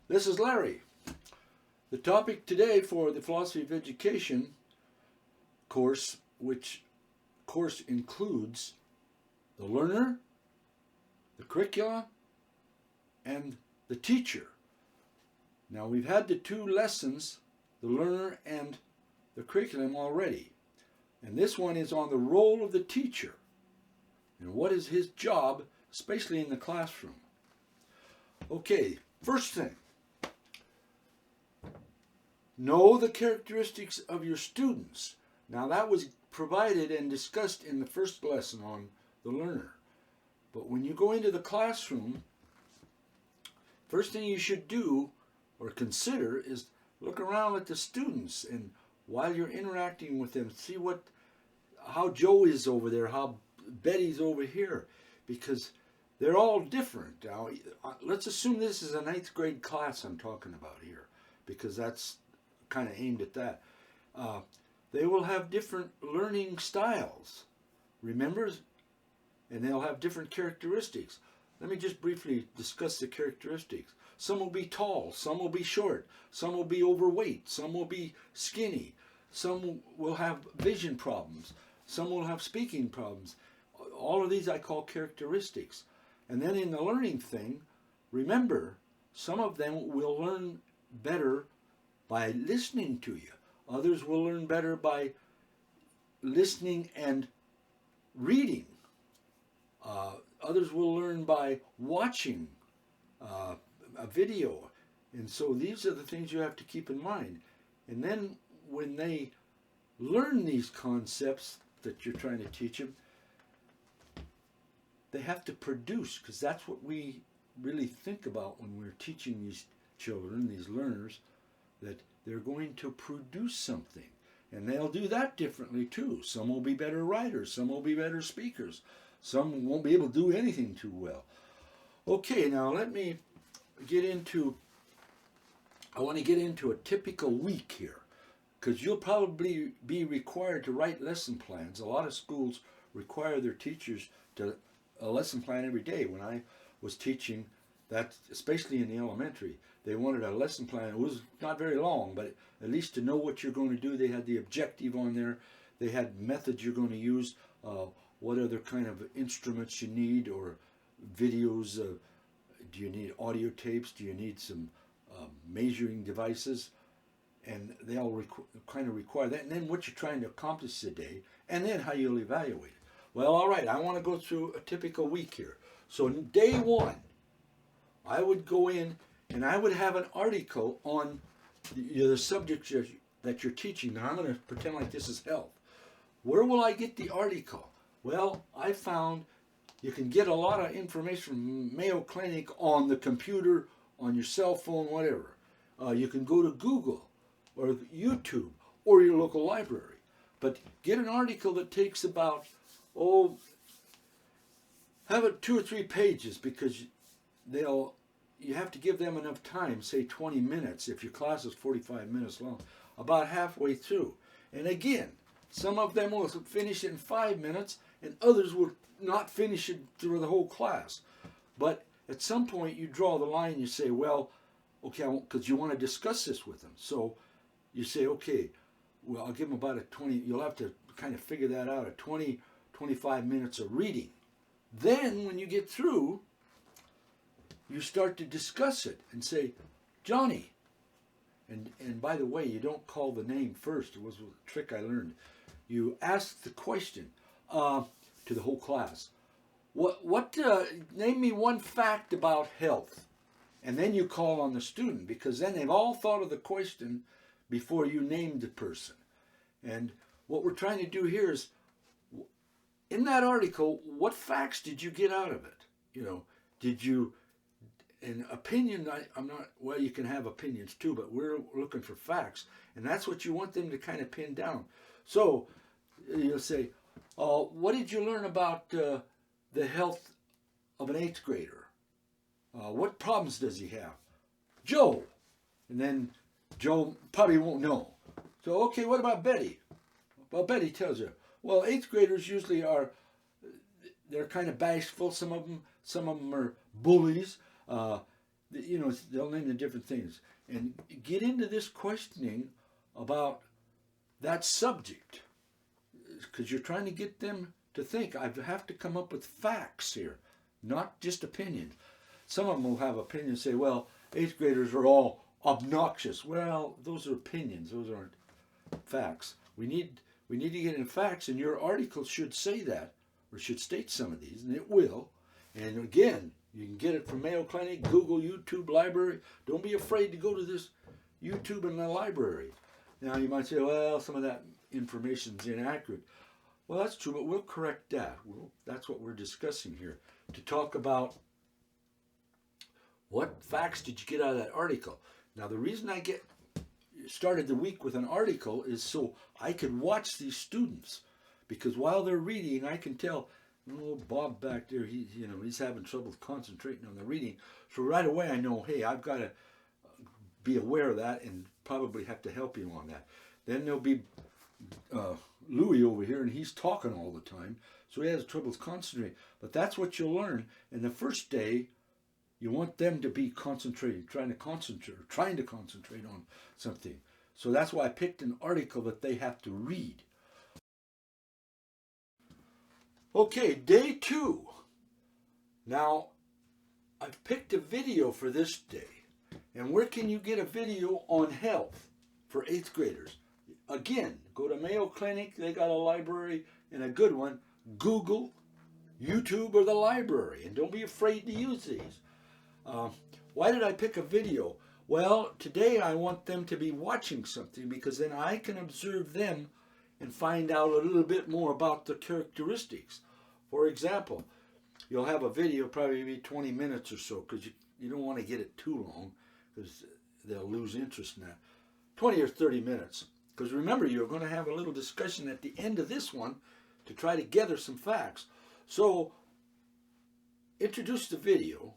This is Larry. The topic today for the Philosophy of Education course, which course includes the learner, the curricula, and the teacher. Now we've had the two lessons, the learner and the curriculum already. And this one is on the role of the teacher and what is his job, especially in the classroom. Okay, first thing. Know the characteristics of your students. Now that was provided and discussed in the first lesson on the learner. But when you go into the classroom, first thing you should do or consider is look around at the students, and while you're interacting with them, see how Joe is over there, how Betty's over here, because they're all different. Now, let's assume this is a 9th grade class I'm talking about here, because that's kind of aimed at that. They will have different learning styles, remember? And they'll have different characteristics. Let me just briefly discuss the characteristics. Some will be tall, some will be short, some will be overweight, some will be skinny, some will have vision problems, some will have speaking problems. All of these I call characteristics. And then in the learning thing, remember, some of them will learn better by listening to you. Others will learn better by listening and reading. Others will learn by watching a video. And so these are the things you have to keep in mind. And then when they learn these concepts that you're trying to teach them, they have to produce, because that's what we really think about when we're teaching these children, these learners, that they're going to produce something. And they'll do that differently too. Some will be better writers, some will be better speakers, some won't be able to do anything too well. Okay, now let me I want to get into a typical week here, because you'll probably be required to write lesson plans. A lot of schools require their teachers to a lesson plan every day. When I was teaching that, especially in the elementary, they wanted a lesson plan. It was not very long, but at least to know what you're going to do. They had the objective on there. They had methods you're going to use, what other kind of instruments you need, or videos. Do you need audio tapes? Do you need some measuring devices? And they all kind of require that. And then what you're trying to accomplish today, and then how you'll evaluate it. Well, all right, I want to go through a typical week here. So day one, I would go in and I would have an article on the subject that you're teaching. Now I'm going to pretend like this is health. Where will I get the article? Well, I found you can get a lot of information from Mayo Clinic on the computer, on your cell phone, whatever. You can go to Google or YouTube or your local library. But get an article that takes about, have it 2 or 3 pages, because you have to give them enough time, say 20 minutes, if your class is 45 minutes long, about halfway through. And again, some of them will finish it in 5 minutes, and others will not finish it through the whole class. But at some point you draw the line, you say, well, okay, because you want to discuss this with them. So you say, okay, well, I'll give them about you'll have to kind of figure that out, 25 minutes of reading. Then when you get through, you start to discuss it and say, Johnny, and by the way, you don't call the name first. It was a trick I learned. You ask the question to the whole class. Name me one fact about health. And then you call on the student, because then they've all thought of the question before you named the person. And what we're trying to do here is, in that article, what facts did you get out of it? Did you, an opinion, you can have opinions too, but we're looking for facts. And that's what you want them to kind of pin down. So you'll say, what did you learn about the health of an 8th grader? What problems does he have? Joe. And then Joe probably won't know. So, okay, what about Betty? Well, Betty tells you. Well, 8th graders usually they're kind of bashful. Some of them are bullies. you know, they'll name the different things. And get into this questioning about that subject, because you're trying to get them to think. I have to come up with facts here, not just opinions. Some of them will have opinions, say, well, eighth graders are all obnoxious. Well, those are opinions. Those aren't facts. We need to get in facts, and your article should say that, or should state some of these, and it will. And again, you can get it from Mayo Clinic, Google, YouTube, library. Don't be afraid to go to this YouTube and the library. Now you might say, well, some of that information is inaccurate. Well, that's true, but we'll correct that. That's what we're discussing here, to talk about what facts did you get out of that article. Now, the reason I started the week with an article is so I could watch these students, because while they're reading, I can tell, oh, Bob back there, he's having trouble concentrating on the reading. So right away I know, hey, I've got to be aware of that and probably have to help him on that. Then there'll be Louis over here, and he's talking all the time, so he has trouble concentrating. But that's what you'll learn. And the first day, you want them to be concentrating, trying to concentrate on something. So that's why I picked an article that they have to read. Okay, day 2. Now, I've picked a video for this day. And where can you get a video on health for 8th graders? Again, go to Mayo Clinic. They got a library and a good one. Google, YouTube, or the library. And don't be afraid to use these. Why did I pick a video? Well, today I want them to be watching something, because then I can observe them and find out a little bit more about the characteristics. For example, you'll have a video, probably be 20 minutes or so, because you don't want to get it too long, because they'll lose interest in that. 20 or 30 minutes. Because remember, you're going to have a little discussion at the end of this one to try to gather some facts. So, introduce the video.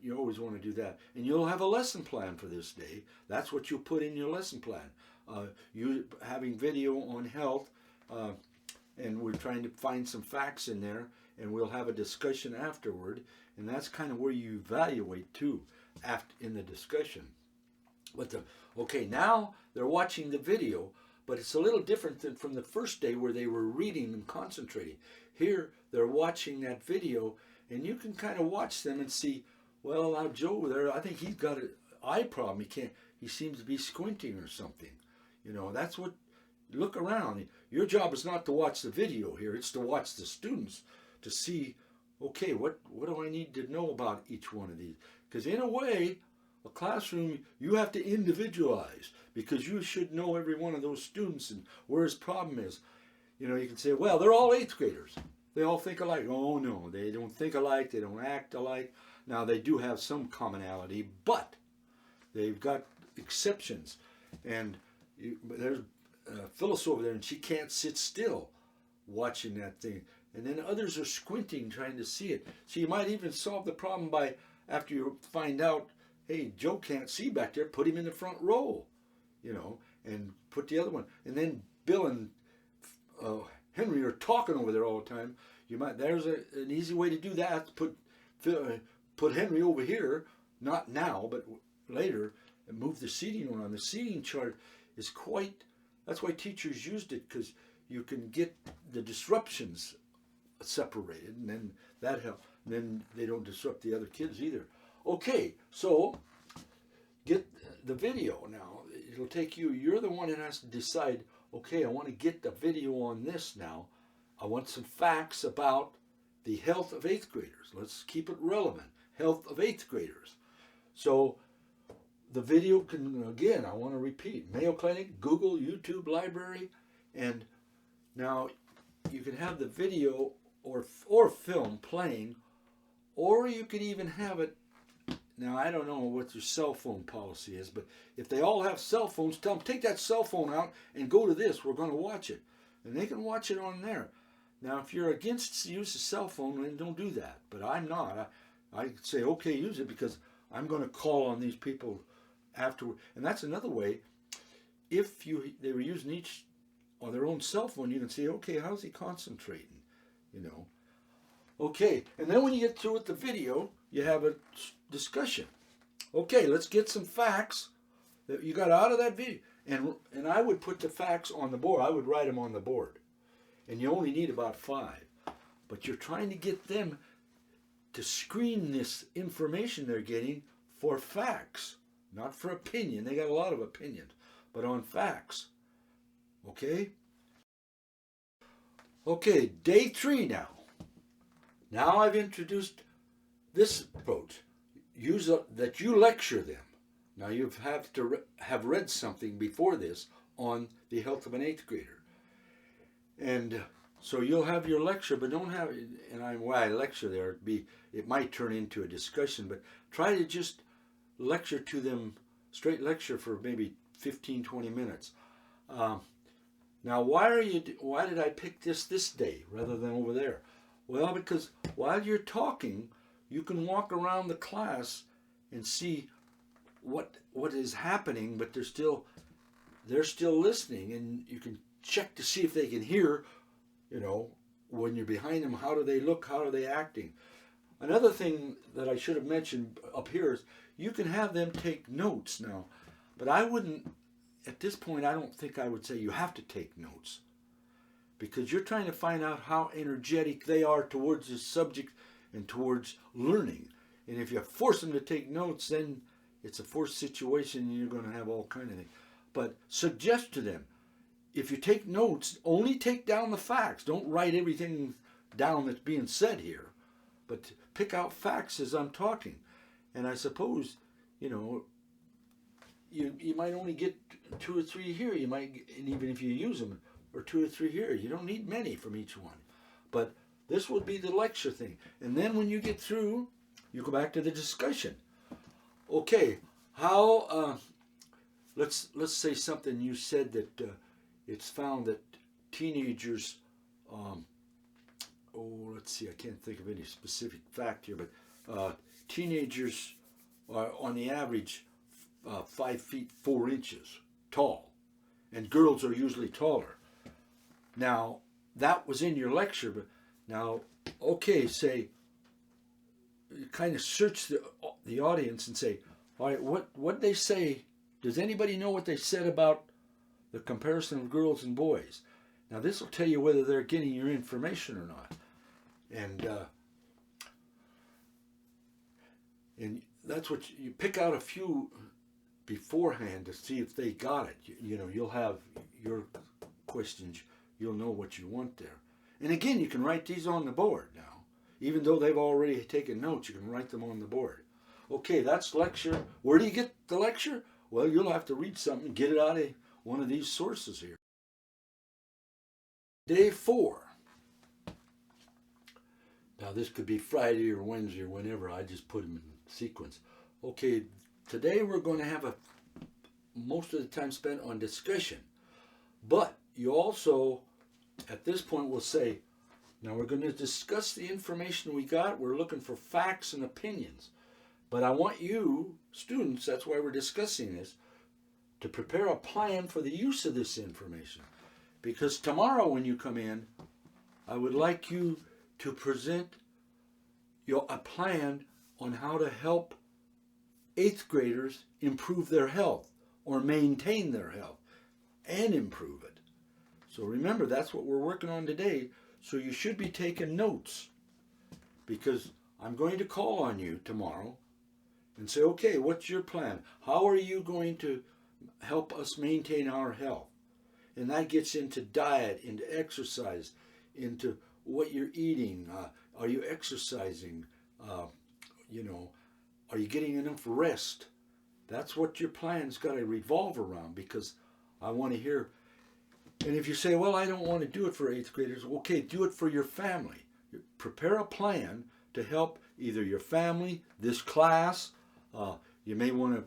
You always want to do that. And you'll have a lesson plan for this day. That's what you'll put in your lesson plan. You having video on health, and we're trying to find some facts in there, and we'll have a discussion afterward. And that's kind of where you evaluate too, in the discussion. But okay, now they're watching the video, but it's a little different than from the first day where they were reading and concentrating. Here, they're watching that video, and you can kind of watch them and see, well, now Joe there, I think he's got an eye problem. He seems to be squinting or something. You know, that's what, look around. Your job is not to watch the video here, it's to watch the students to see, okay, what do I need to know about each one of these? Because in a way, a classroom, you have to individualize, because you should know every one of those students and where his problem is. You know, you can say, well, they're all 8th graders. They all think alike. Oh, no, they don't think alike. They don't act alike. Now, they do have some commonality, but they've got exceptions. And there's Phyllis over there, and she can't sit still watching that thing. And then others are squinting, trying to see it. So you might even solve the problem by, after you find out, hey, Joe can't see back there, put him in the front row, you know, and put the other one. And then Bill and Henry are talking over there all the time. There's an easy way to do that. Put Henry over here, not now, but later, and move the seating around. The seating chart is that's why teachers used it, because you can get the disruptions separated, and then that helps. Then they don't disrupt the other kids either. Okay, so get the video now. It'll take you're the one that has to decide, okay, I want to get the video on this now. I want some facts about the health of 8th graders. Let's keep it relevant. Health of 8th graders. So the video can, again, I want to repeat, Mayo Clinic, Google, YouTube, library, and now you can have the video or film playing, or you could even have it. Now, I don't know what your cell phone policy is, but if they all have cell phones, tell them, take that cell phone out and go to this. We're going to watch it. And they can watch it on there. Now, if you're against use of cell phone, then don't do that. But I'm not. I say, okay, use it, because I'm going to call on these people afterward. And that's another way. If they were using each on their own cell phone, you can say, okay, how's he concentrating? You know. Okay, and then when you get through with the video, you have a discussion. Okay, let's get some facts that you got out of that video. And I would put the facts on the board. I would write them on the board. And you only need about 5. But you're trying to get them to screen this information they're getting for facts, not for opinion. They got a lot of opinions, but on facts. Okay? Okay, day 3 now. Now I've introduced this approach. That you lecture them. Now you have to have read something before this on the health of an 8th grader. And so you'll have your lecture, but don't have, and why I lecture there, it might turn into a discussion, but try to just lecture to them, straight lecture for maybe 15, 20 minutes. Now, why did I pick this day rather than over there? Well, because while you're talking, you can walk around the class and see what is happening, but they're still listening, and you can check to see if they can hear, when you're behind them, how do they look, how are they acting. Another thing that I should have mentioned up here is you can have them take notes now, but I wouldn't, at this point, I don't think I would say you have to take notes, because you're trying to find out how energetic they are towards this subject and towards learning. And if you force them to take notes, then it's a forced situation and you're going to have all kind of things. But suggest to them, if you take notes, only take down the facts. Don't write everything down that's being said here, but pick out facts as I'm talking. And I suppose, you might only get 2 or 3 here. You might, and even if you use them, or 2 or 3 here, you don't need many from each one. But this would be the lecture thing. And then when you get through, you go back to the discussion. Okay, let's say something you said that it's found that teenagers, let's see, I can't think of any specific fact here, but teenagers are on the average 5 feet 4 inches tall, and girls are usually taller. Now, that was in your lecture, but now, okay, say, kind of search the audience and say, all right, what they say, does anybody know what they said about the comparison of girls and boys? Now, this will tell you whether they're getting your information or not. And that's what you pick out a few beforehand to see if they got it. You'll have your questions. You'll know what you want there. And again, you can write these on the board now. Even though they've already taken notes, you can write them on the board. Okay, that's lecture. Where do you get the lecture? Well, you'll have to read something, get it out of one of these sources here. Day 4. Now, this could be Friday or Wednesday or whenever. I just put them in sequence. Okay, today we're going to have most of the time spent on discussion. But you also, at this point, will say, now we're going to discuss the information we got. We're looking for facts and opinions. But I want you, students, that's why we're discussing this, to prepare a plan for the use of this information. Because tomorrow when you come in, I would like you to present a plan on how to help 8th graders improve their health or maintain their health and improve it. So remember, that's what we're working on today. So you should be taking notes, because I'm going to call on you tomorrow and say, okay, what's your plan? How are you going to help us maintain our health? And that gets into diet, into exercise, into what you're eating. Are you exercising? Are you getting enough rest? That's what your plan's got to revolve around, because I want to hear. And if you say, well, I don't want to do it for 8th graders, okay, do it for your family. Prepare a plan to help either your family, this class. You may want to,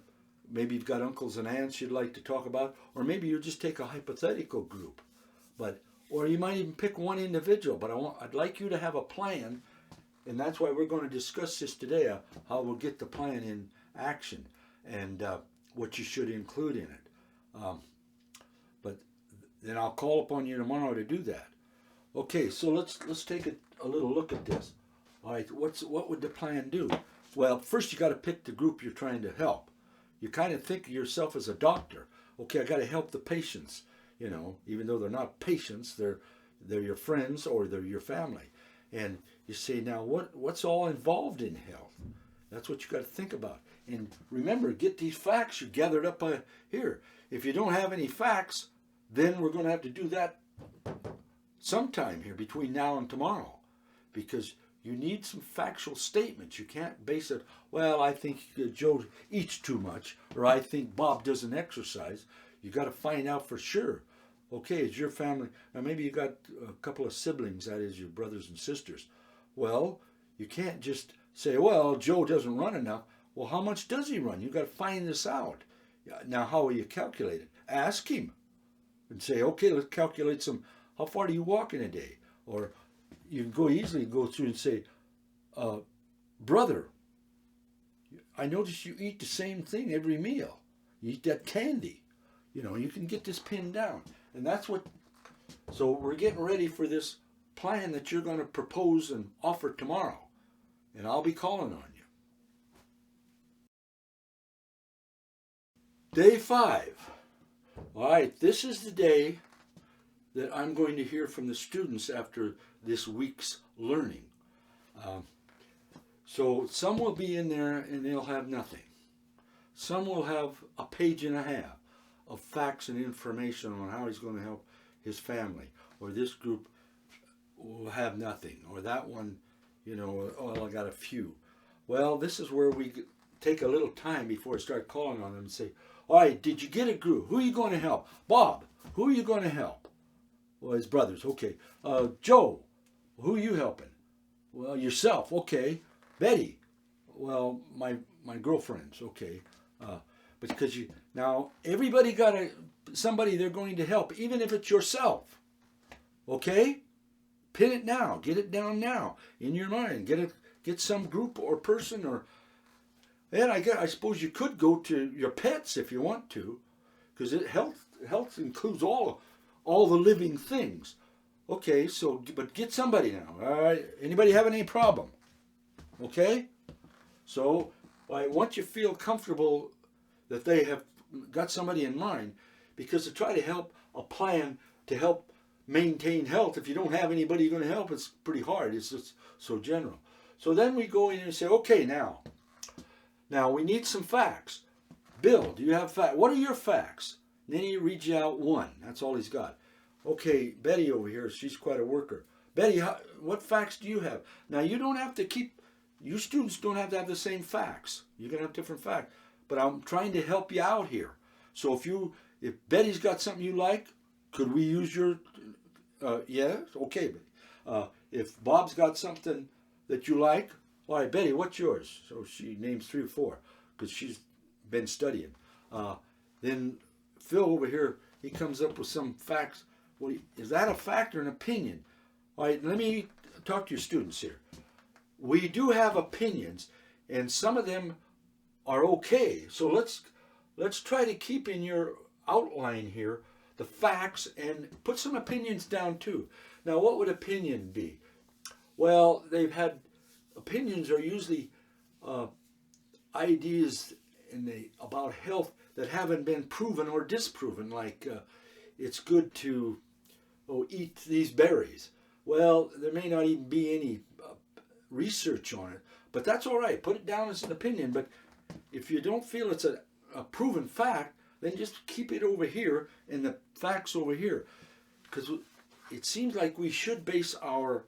maybe you've got uncles and aunts you'd like to talk about, or maybe you just take a hypothetical group. Or you might even pick one individual. But I'd like you to have a plan, and that's why we're going to discuss this today, how we'll get the plan in action and what you should include in it. Then I'll call upon you tomorrow to do that. Okay, so let's take a little look at this. All right, what would the plan do? Well, first you got to pick the group you're trying to help. You kind of think of yourself as a doctor. Okay, I got to help the patients. Even though they're not patients, they're your friends or they're your family. And you say, now what's all involved in health? That's what you got to think about. And remember, get these facts you gathered up here. If you don't have any facts, then we're going to have to do that sometime here between now and tomorrow, because you need some factual statements. You can't base it, well, I think Joe eats too much, or I think Bob doesn't exercise. You got to find out for sure. Okay, it's your family. Now maybe you got a couple of siblings, that is your brothers and sisters. Well, you can't just say, well, Joe doesn't run enough. Well, how much does he run? You got to find this out. Now, how will you calculate it? Ask him and say, okay, let's calculate how far do you walk in a day? Or you can easily go through and say, brother, I notice you eat the same thing every meal. You eat that candy. You can get this pinned down. And so we're getting ready for this plan that you're going to propose and offer tomorrow. And I'll be calling on you. Day 5. All right, this is the day that I'm going to hear from the students after this week's learning. So some will be in there and they'll have nothing. Some will have a page and a half of facts and information on how he's going to help his family. Or this group will have nothing. Or that one, I got a few. Well, this is where we take a little time before I start calling on them and say, all right, did you get a group? Who are you going to help? Bob, who are you going to help? Well, his brothers. Okay. Joe, who are you helping? Well, yourself. Okay. Betty. Well, my girlfriends. Okay. But because now everybody got somebody they're going to help, even if it's yourself. Okay. Pin it now. Get it down now in your mind. Get some group or person or. And I suppose you could go to your pets if you want to, because health includes all the living things. Okay, but get somebody now. All right, anybody have any problem? Okay, so once you feel comfortable that they have got somebody in mind, because to try to help a plan to help maintain health, if you don't have anybody you're going to help, it's pretty hard. It's just so general. So then we go in and say, okay, now we need some facts. Bill, do you have facts? What are your facts? And then he reads you out one. That's all he's got. Okay, Betty over here, she's quite a worker. Betty, what facts do you have? Now, you students don't have to have the same facts. You're going to have different facts. But I'm trying to help you out here. So if Betty's got something you like, could we use your, yeah? Okay, if Bob's got something that you like, all right, Betty, what's yours? So she names 3 or 4 because she's been studying. Then Phil over here, he comes up with some facts. Well, is that a fact or an opinion? All right, let me talk to your students here. We do have opinions, and some of them are okay. So let's try to keep in your outline here the facts and put some opinions down too. Now, what would opinion be? Well, opinions are usually ideas about health that haven't been proven or disproven, like it's good to eat these berries. Well, there may not even be any research on it, but that's all right. Put it down as an opinion, but if you don't feel it's a proven fact, then just keep it over here and the facts over here, because it seems like we should base our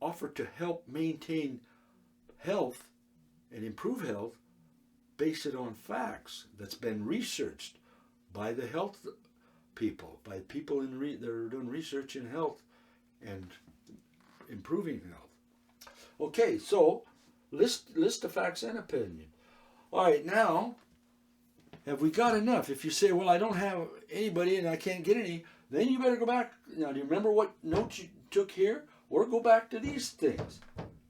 offer to help maintain health and improve health, base it on facts that's been researched by the health people, by people that are doing research in health and improving health. Okay, so list the facts and opinion. All right, now, have we got enough? If you say, well, I don't have anybody and I can't get any, then you better go back. Now, do you remember what notes you took here? Or go back to these things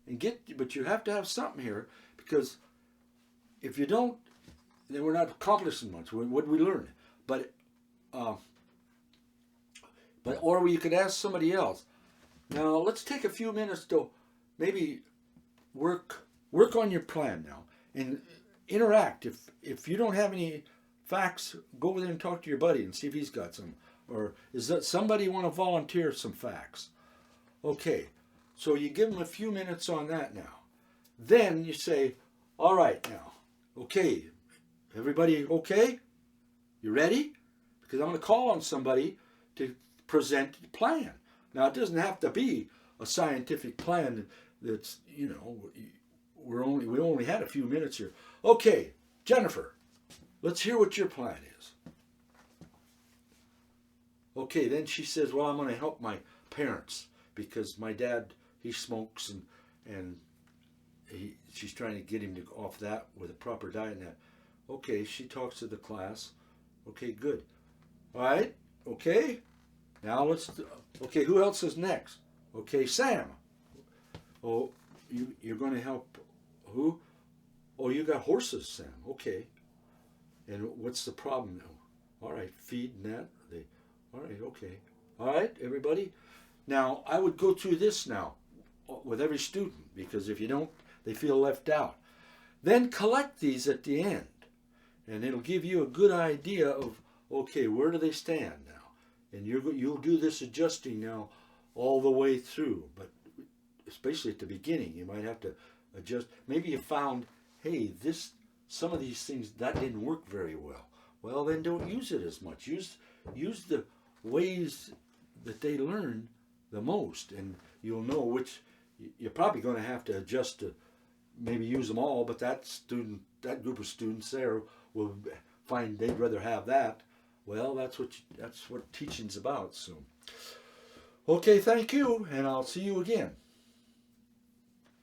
and but you have to have something here, because if you don't, then we're not accomplishing much. What we learn, or you could ask somebody else. Now let's take a few minutes to maybe work work on your plan now and interact. If you don't have any facts, go over there and talk to your buddy and see if he's got some. Or is that somebody want to volunteer some facts? Okay, so you give them a few minutes on that now. Then you say, all right now, okay, everybody okay? You ready? Because I'm going to call on somebody to present the plan. Now, it doesn't have to be a scientific plan that's, you know, we only had a few minutes here. Okay, Jennifer, let's hear what your plan is. Okay, then she says, well, I'm going to help my parents because my dad, he smokes and she's trying to get him off that with a proper diet and that. Okay, she talks to the class. Okay, good. All right, okay. Now okay, who else is next? Okay, Sam. Oh, you're going to help who? Oh, you got horses, Sam. Okay. And what's the problem now? All right, feed net. All right, okay. All right, everybody. Now, I would go through this now with every student because if you don't, they feel left out. Then collect these at the end, and it'll give you a good idea of, okay, where do they stand now? And you'll do this adjusting now all the way through, but especially at the beginning, you might have to adjust. Maybe you found, hey, some of these things, that didn't work very well. Well, then don't use it as much. Use the ways that they learn the most, and you'll know which you're probably going to have to adjust to maybe use them all, but that group of students there will find they'd rather have that. Well, that's what teaching's about. So, okay, thank you, and I'll see you again.